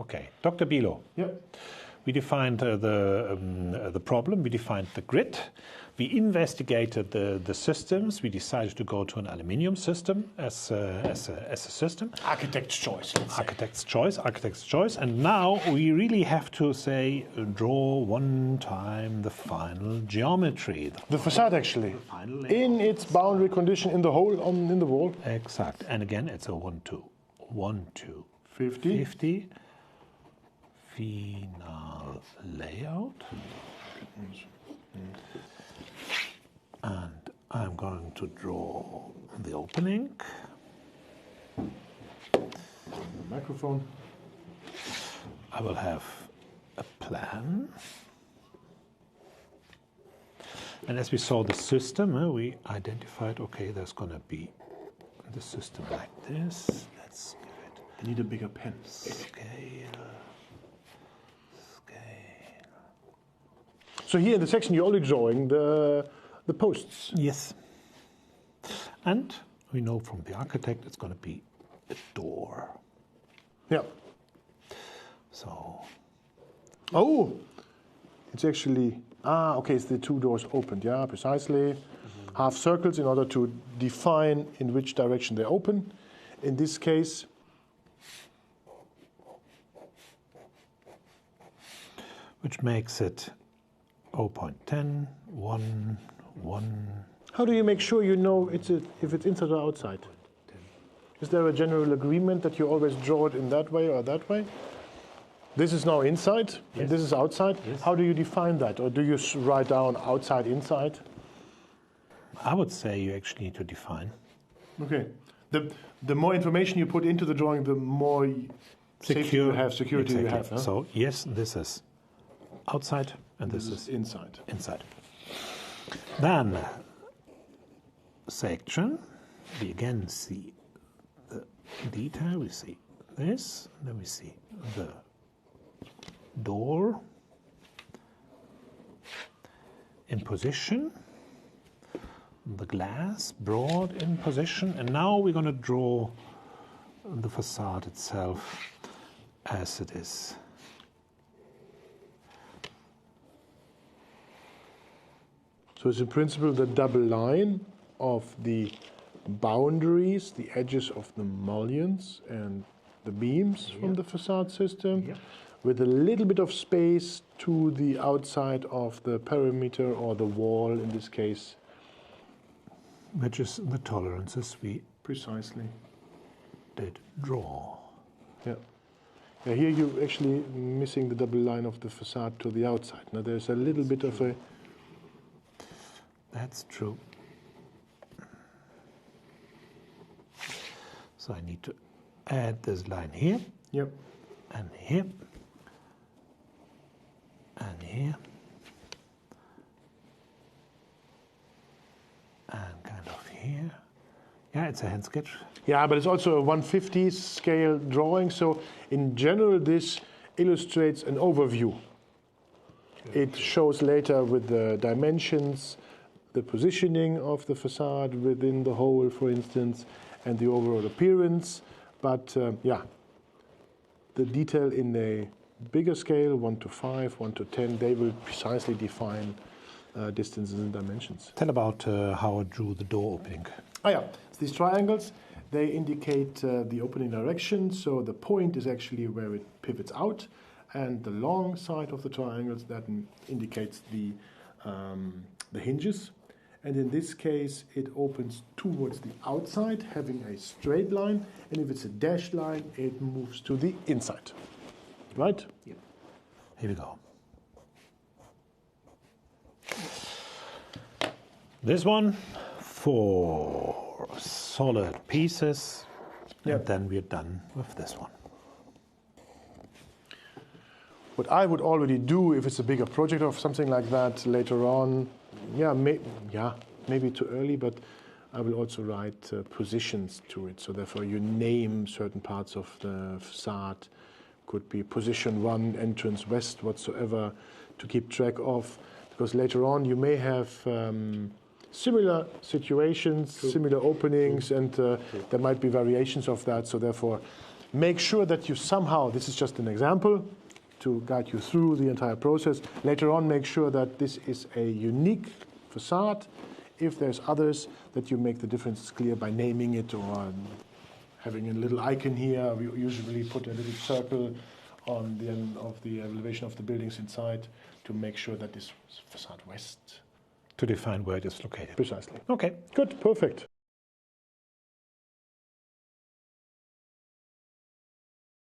Okay, Dr. Bilo. Yep. We defined the problem. We defined the grid. We investigated the systems. We decided to go to an aluminium system as a system. Architect's choice. Let's say. Architect's choice. And now we really have to say, draw one time the final geometry. The facade, actually, Final in its boundary condition in the hole in the wall. Exact. And again, it's a 1, 2. 1, 2. 50. 50. Final layout. And I'm going to draw the opening. Microphone. I will have a plan. And as we saw the system, we identified, okay, there's going to be the system like this. Let's give it. I need a bigger pen. Scale. So here in the section you're only drawing the posts. Yes. And we know from the architect it's going to be a door. Yeah. So. Oh, it's actually, okay, it's the two doors opened, yeah, precisely. Half circles in order to define in which direction they open. In this case, which makes it 0.10, 1, 1. how do you make sure you know if it's inside or outside? Is there a general agreement that you always draw it in that way or that way? This is now inside, and this is outside. Yes. How do you define that? Or do you write down outside, inside? I would say you actually need to define. Okay. The more information you put into the drawing, the more safety you have, security you have. Huh? So yes, this is outside and this is inside. inside. Then section, we again see the detail, we see this, then we see the door in position, the glass brought in position, and now we're going to draw the facade itself as it is. So it's in principle the double line of the boundaries, the edges of the mullions and the beams from the facade system, with a little bit of space to the outside of the perimeter or the wall in this case. Which is the tolerances we Precisely. did draw. Yeah. Yeah, here you're actually missing the double line of the facade to the outside. Now there's a little bit of a... That's true. So I need to add this line here, Yep. and here, and here, and kind of here. Yeah, it's a hand sketch. Yeah, but it's also a 1/50 scale drawing. So in general, this illustrates an overview. It shows later with the dimensions, the positioning of the facade within the hole, for instance, and the overall appearance. But yeah, the detail in a bigger scale, 1 to 5, 1 to 10, they will precisely define distances and dimensions. Tell about how I drew the door opening. Yeah, so these triangles, they indicate the opening direction. So the point is actually where it pivots out, and the long side of the triangles, that indicates the hinges. And in this case, it opens towards the outside, having a straight line. And if it's a dashed line, it moves to the inside. Right? Yep. Here we go. This one, 4 solid pieces. Yep. And then we're done with this one. What I would already do if it's a bigger project or something like that later on, maybe too early, but I will also write positions to it. So therefore you name certain parts of the facade. Could be position 1, entrance west, whatsoever, to keep track of. Because later on you may have similar situations, similar openings, and there might be variations of that. So therefore make sure that you somehow, this is just an example to guide you through the entire process. Later on, make sure that this is a unique facade. If there's others, that you make the difference clear by naming it or having a little icon here. We usually put a little circle on the end of the elevation of the buildings inside to make sure that this facade west. To define where it is located. Precisely. Okay. Good, perfect.